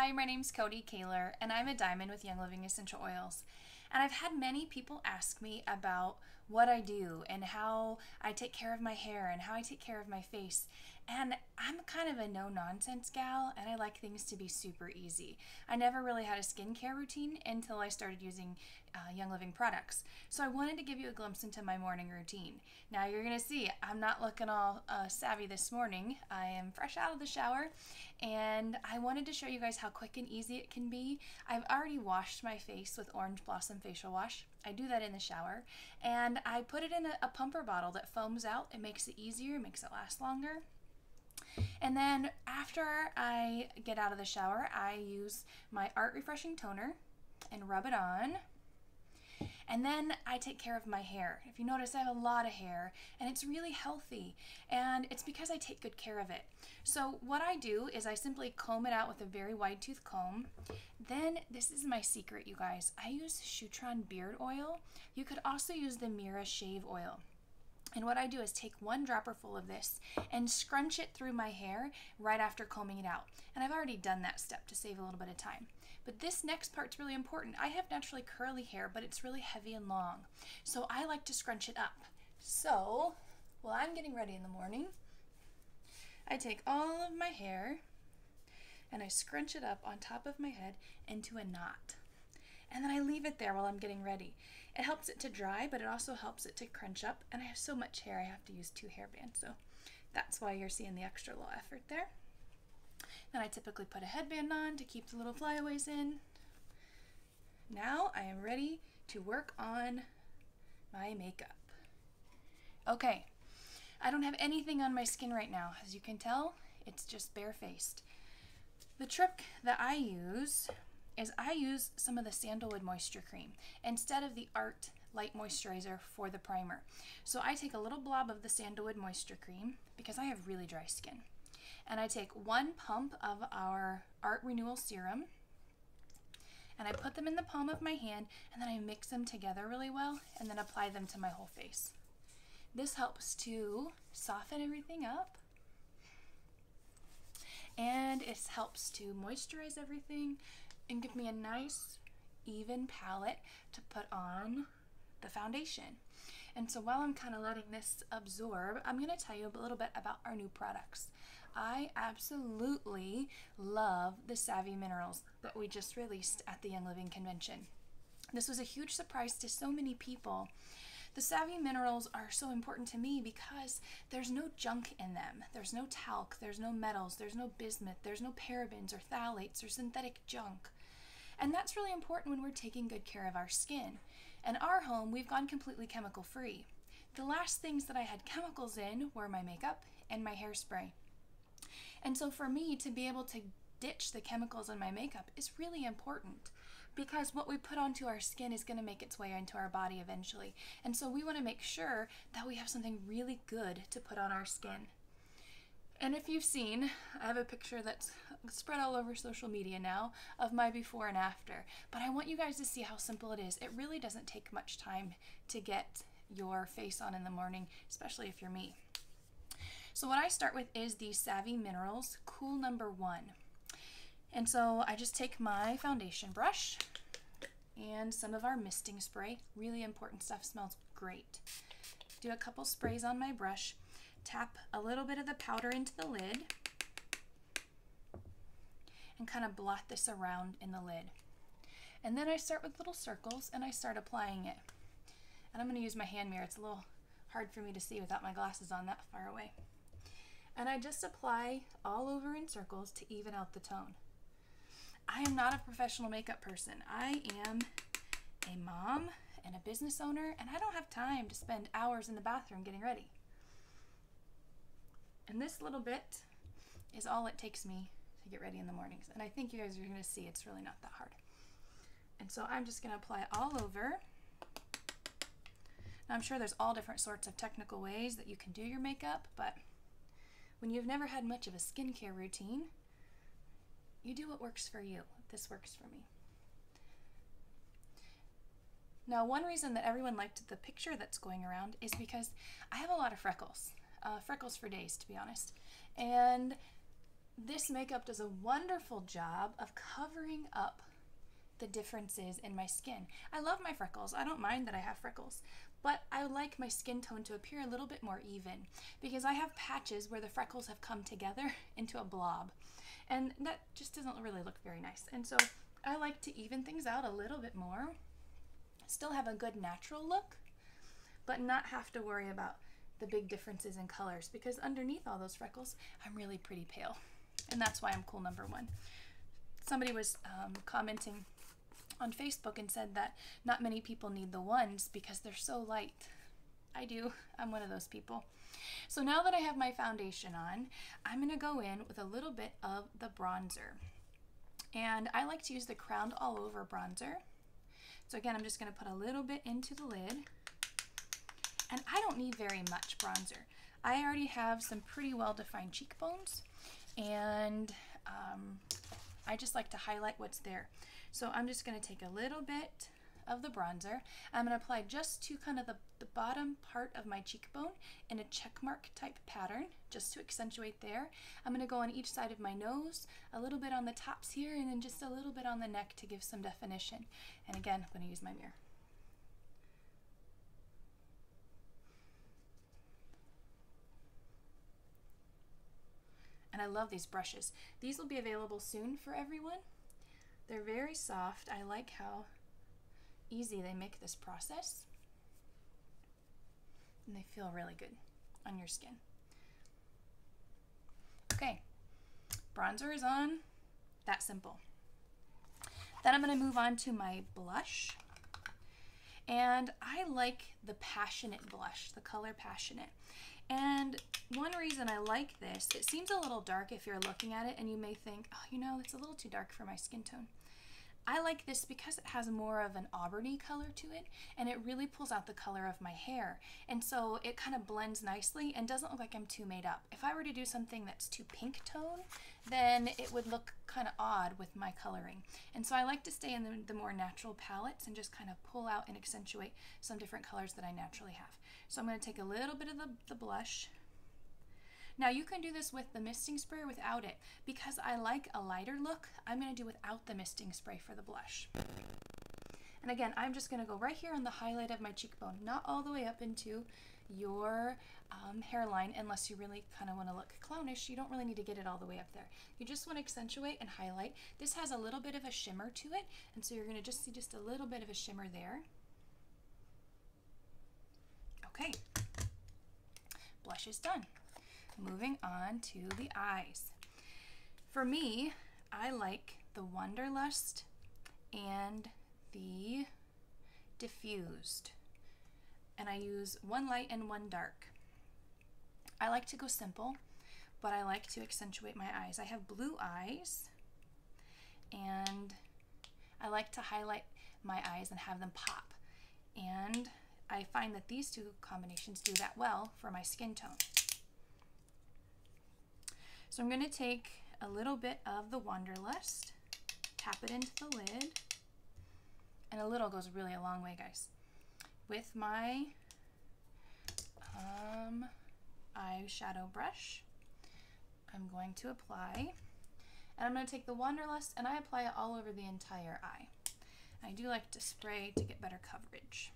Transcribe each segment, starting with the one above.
Hi, my name's Cody Kaler, and I'm a diamond with Young Living Essential Oils. And I've had many people ask me about what I do and how I take care of my hair and how I take care of my face. And I'm kind of a no-nonsense gal, and I like things to be super easy. I never really had a skincare routine until I started using Young Living products. So I wanted to give you a glimpse into my morning routine. Now you're going to see I'm not looking all savvy this morning. I am fresh out of the shower, and I wanted to show you guys how quick and easy it can be. I've already washed my face with Orange Blossom facial wash. I do that in the shower, and I put it in a pumper bottle that foams out. It makes it easier, makes it last longer. And then after I get out of the shower, I use my Art Refreshing Toner and rub it on. And then I take care of my hair. If you notice, I have a lot of hair, and it's really healthy, and it's because I take good care of it. So what I do is I simply comb it out with a very wide tooth comb. Then, this is my secret, you guys. I use Shutron beard oil. You could also use the Mira shave oil. And what I do is take one dropper full of this and scrunch it through my hair right after combing it out. And I've already done that step to save a little bit of time. But this next part's really important. I have naturally curly hair, but it's really heavy and long. So I like to scrunch it up. So while I'm getting ready in the morning, I take all of my hair and I scrunch it up on top of my head into a knot. And then I leave it there while I'm getting ready. It helps it to dry, but it also helps it to crunch up. And I have so much hair, I have to use 2 hairbands. So that's why you're seeing the extra little effort there. Then I typically put a headband on to keep the little flyaways in. Now I am ready to work on my makeup. Okay, I don't have anything on my skin right now. As you can tell, it's just barefaced. The trick that I use is I use some of the Sandalwood Moisture Cream instead of the Art Light Moisturizer for the primer. So I take a little blob of the Sandalwood Moisture Cream because I have really dry skin. And I take 1 pump of our Art Renewal Serum, and I put them in the palm of my hand, and then I mix them together really well and then apply them to my whole face. This helps to soften everything up, and it helps to moisturize everything and give me a nice even palette to put on the foundation. And so while I'm kind of letting this absorb, I'm going to tell you a little bit about our new products. I absolutely love the Savvy Minerals that we just released at the Young Living Convention. This was a huge surprise to so many people. The Savvy Minerals are so important to me because there's no junk in them. There's no talc, there's no metals, there's no bismuth, there's no parabens or phthalates or synthetic junk. And that's really important when we're taking good care of our skin. In our home, we've gone completely chemical free. The last things that I had chemicals in were my makeup and my hairspray. And so for me to be able to ditch the chemicals in my makeup is really important because what we put onto our skin is going to make its way into our body eventually. And so we want to make sure that we have something really good to put on our skin. And if you've seen, I have a picture that's spread all over social media now of my before and after. But I want you guys to see how simple it is. It really doesn't take much time to get your face on in the morning, especially if you're me. So what I start with is the Savvy Minerals Cool Number 1. And so I just take my foundation brush and some of our misting spray. Really important stuff, smells great. Do a couple sprays on my brush. Tap a little bit of the powder into the lid and kind of blot this around in the lid. And then I start with little circles and I start applying it. And I'm going to use my hand mirror. It's a little hard for me to see without my glasses on that far away. And I just apply all over in circles to even out the tone. I am not a professional makeup person. I am a mom and a business owner, and I don't have time to spend hours in the bathroom getting ready. And this little bit is all it takes me to get ready in the mornings. And I think you guys are going to see it's really not that hard. And so I'm just going to apply it all over. Now I'm sure there's all different sorts of technical ways that you can do your makeup, but when you've never had much of a skincare routine, you do what works for you. This works for me. Now, one reason that everyone liked the picture that's going around is because I have a lot of freckles. Freckles for days, to be honest. And this makeup does a wonderful job of covering up the differences in my skin. I love my freckles. I don't mind that I have freckles, but I like my skin tone to appear a little bit more even because I have patches where the freckles have come together into a blob, and that just doesn't really look very nice. And so I like to even things out a little bit more, still have a good natural look, but not have to worry about the big differences in colors, because underneath all those freckles, I'm really pretty pale. And that's why I'm cool number one. Somebody was commenting on Facebook and said that not many people need the ones because they're so light. I do. I'm one of those people. So now that I have my foundation on, I'm going to go in with a little bit of the bronzer. And I like to use the Crowned All Over bronzer. So again, I'm just going to put a little bit into the lid. And I don't need very much bronzer. I already have some pretty well-defined cheekbones, and I just like to highlight what's there. So I'm just going to take a little bit of the bronzer. I'm going to apply just to kind of the bottom part of my cheekbone in a check mark type pattern, just to accentuate there. I'm going to go on each side of my nose, a little bit on the tops here, and then just a little bit on the neck to give some definition. And again, I'm going to use my mirror. And I love these brushes. These will be available soon for everyone. They're very soft. I like how easy they make this process. And they feel really good on your skin. Okay, bronzer is on. That simple. Then I'm going to move on to my blush. And I like the Passionate blush, the color Passionate. And one reason I like this, it seems a little dark if you're looking at it, and you may think, oh, you know, it's a little too dark for my skin tone. I like this because it has more of an auburny color to it, and it really pulls out the color of my hair. And so it kind of blends nicely and doesn't look like I'm too made up. If I were to do something that's too pink tone, then it would look kind of odd with my coloring. And so I like to stay in the more natural palettes and just kind of pull out and accentuate some different colors that I naturally have. So I'm going to take a little bit of the blush. Now you can do this with the misting spray or without it. Because I like a lighter look, I'm going to do without the misting spray for the blush. And again, I'm just going to go right here on the highlight of my cheekbone, not all the way up into your hairline, unless you really kind of want to look clownish. You don't really need to get it all the way up there. You just want to accentuate and highlight. This has a little bit of a shimmer to it, and so you're going to just see just a little bit of a shimmer there. Okay, blush is done. Moving on to the eyes. For me, I like the Wanderlust and the Diffused. And I use one light and one dark. I like to go simple, but I like to accentuate my eyes. I have blue eyes, and I like to highlight my eyes and have them pop. And I find that these two combinations do that well for my skin tone. So I'm going to take a little bit of the Wanderlust, tap it into the lid, and a little goes really a long way, guys. With my eyeshadow brush, I'm going to apply, and I'm going to take the Wanderlust and I apply it all over the entire eye. I do like to spray to get better coverage.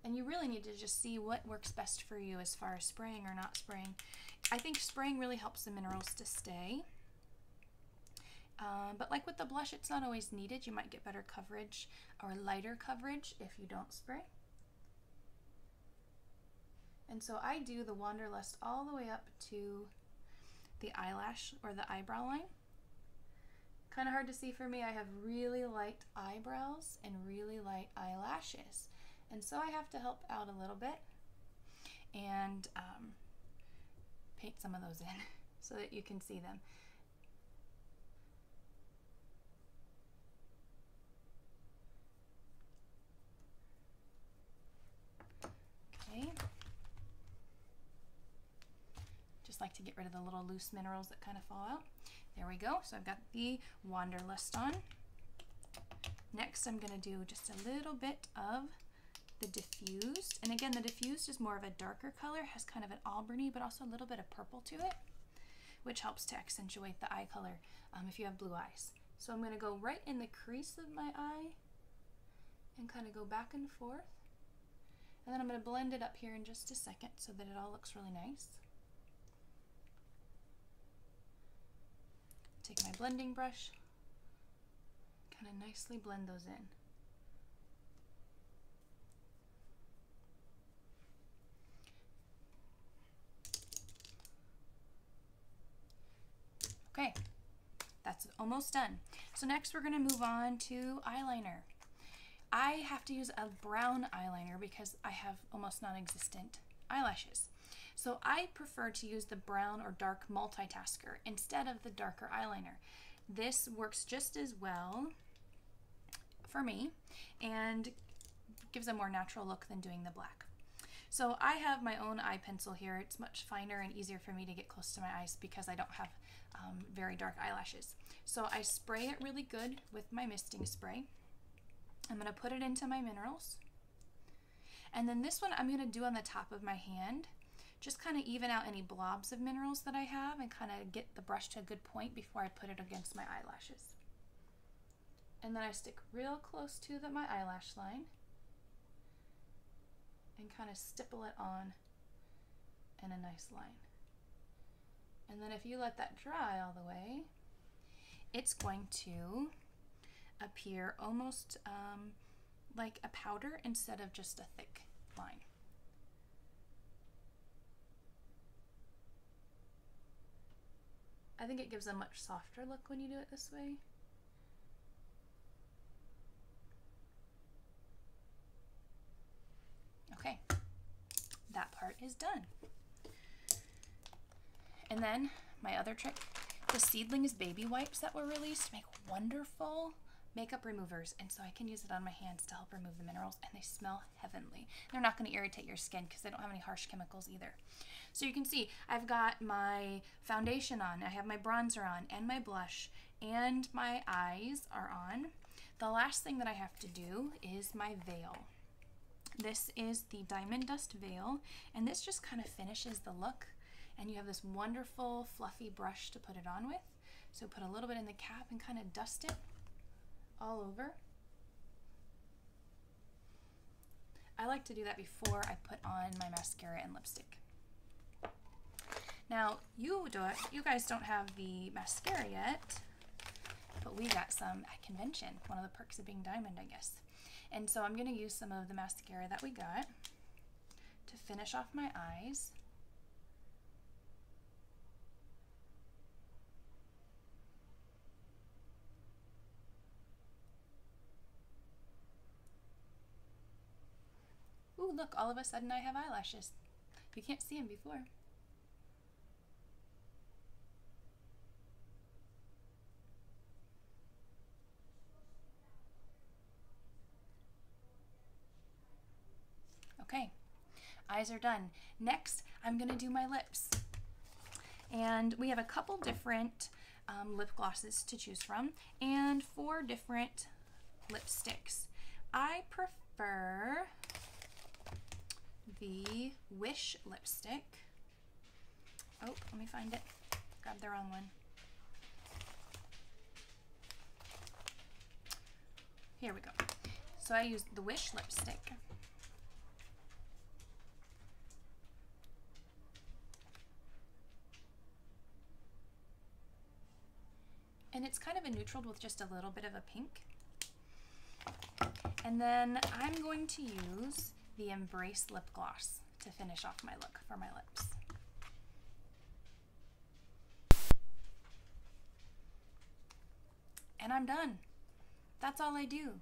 And you really need to just see what works best for you as far as spraying or not spraying. I think spraying really helps the minerals to stay. But like with the blush, it's not always needed. You might get better coverage or lighter coverage if you don't spray. And so I do the Wanderlust all the way up to the eyelash or the eyebrow line. Kind of hard to see for me. I have really light eyebrows and really light eyelashes. And so I have to help out a little bit and paint some of those in so that you can see them. Okay. Just like to get rid of the little loose minerals that kind of fall out. There we go. So I've got the Wanderlust on. Next, I'm going to do just a little bit of the Diffused. And again, the Diffused is more of a darker color, has kind of an auburny, but also a little bit of purple to it. which helps to accentuate the eye color if you have blue eyes. So I'm going to go right in the crease of my eye and kind of go back and forth. And then I'm going to blend it up here in just a second so that it all looks really nice. Take my blending brush, kind of nicely blend those in. Okay, that's almost done. So next we're going to move on to eyeliner. I have to use a brown eyeliner because I have almost non-existent eyelashes. So I prefer to use the brown or dark multitasker instead of the darker eyeliner. This works just as well for me and gives a more natural look than doing the black. So I have my own eye pencil here. It's much finer and easier for me to get close to my eyes because I don't have very dark eyelashes. So I spray it really good with my misting spray. I'm going to put it into my minerals. And then this one I'm going to do on the top of my hand. Just kind of even out any blobs of minerals that I have and kind of get the brush to a good point before I put it against my eyelashes. And then I stick real close to my eyelash line and kind of stipple it on in a nice line. And then if you let that dry all the way, it's going to appear almost like a powder instead of just a thick line. I think it gives a much softer look when you do it this way. Okay, that part is done. And then my other trick, the Seedlings baby wipes that were released make wonderful makeup removers, and so I can use it on my hands to help remove the minerals, and they smell heavenly. They're not going to irritate your skin because they don't have any harsh chemicals either. So you can see I've got my foundation on, I have my bronzer on, and my blush, and my eyes are on. The last thing that I have to do is my veil. This is the Diamond Dust Veil, and this just kind of finishes the look, and you have this wonderful fluffy brush to put it on with. So put a little bit in the cap and kind of dust it all over. I like to do that before I put on my mascara and lipstick. Now, you guys don't have the mascara yet, but we got some at convention, one of the perks of being Diamond, I guess. And so I'm going to use some of the mascara that we got to finish off my eyes. Ooh, look, all of a sudden I have eyelashes. You can't see them before. Okay, eyes are done. Next, I'm gonna do my lips. And we have a couple different lip glosses to choose from and 4 different lipsticks. I prefer the Wish lipstick. Oh, let me find it. Grabbed the wrong one. Here we go. So I used the Wish lipstick. And it's kind of a neutral with just a little bit of a pink. And then I'm going to use the Embrace lip gloss to finish off my look for my lips. And I'm done. That's all I do.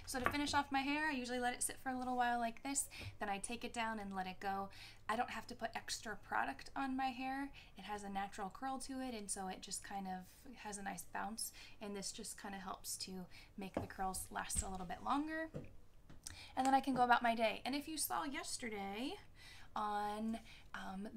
So to finish off my hair, I usually let it sit for a little while like this, then I take it down and let it go. I don't have to put extra product on my hair. It has a natural curl to it, and so it just kind of has a nice bounce, and this just kind of helps to make the curls last a little bit longer. And then I can go about my day. And if you saw yesterday on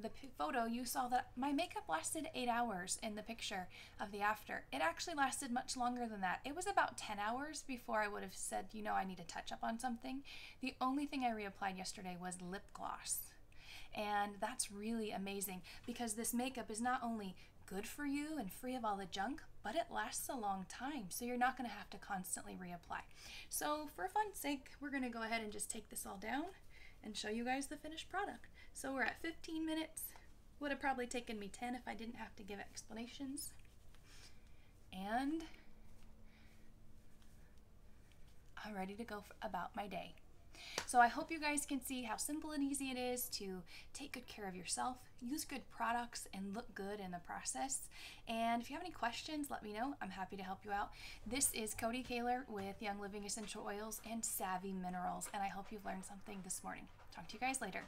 the photo, you saw that my makeup lasted 8 hours in the picture of the after. It actually lasted much longer than that. It was about 10 hours before I would have said, you know, I need to touch up on something. The only thing I reapplied yesterday was lip gloss. And that's really amazing because this makeup is not only good for you and free of all the junk, but it lasts a long time, so you're not going to have to constantly reapply. So for fun's sake, we're going to go ahead and just take this all down and show you guys the finished product. So we're at 15 minutes. Would have probably taken me 10 if I didn't have to give explanations. And I'm ready to go about my day. So I hope you guys can see how simple and easy it is to take good care of yourself, use good products, and look good in the process. And if you have any questions, let me know. I'm happy to help you out. This is Cody Kaler with Young Living Essential Oils and Savvy Minerals, and I hope you've learned something this morning. Talk to you guys later.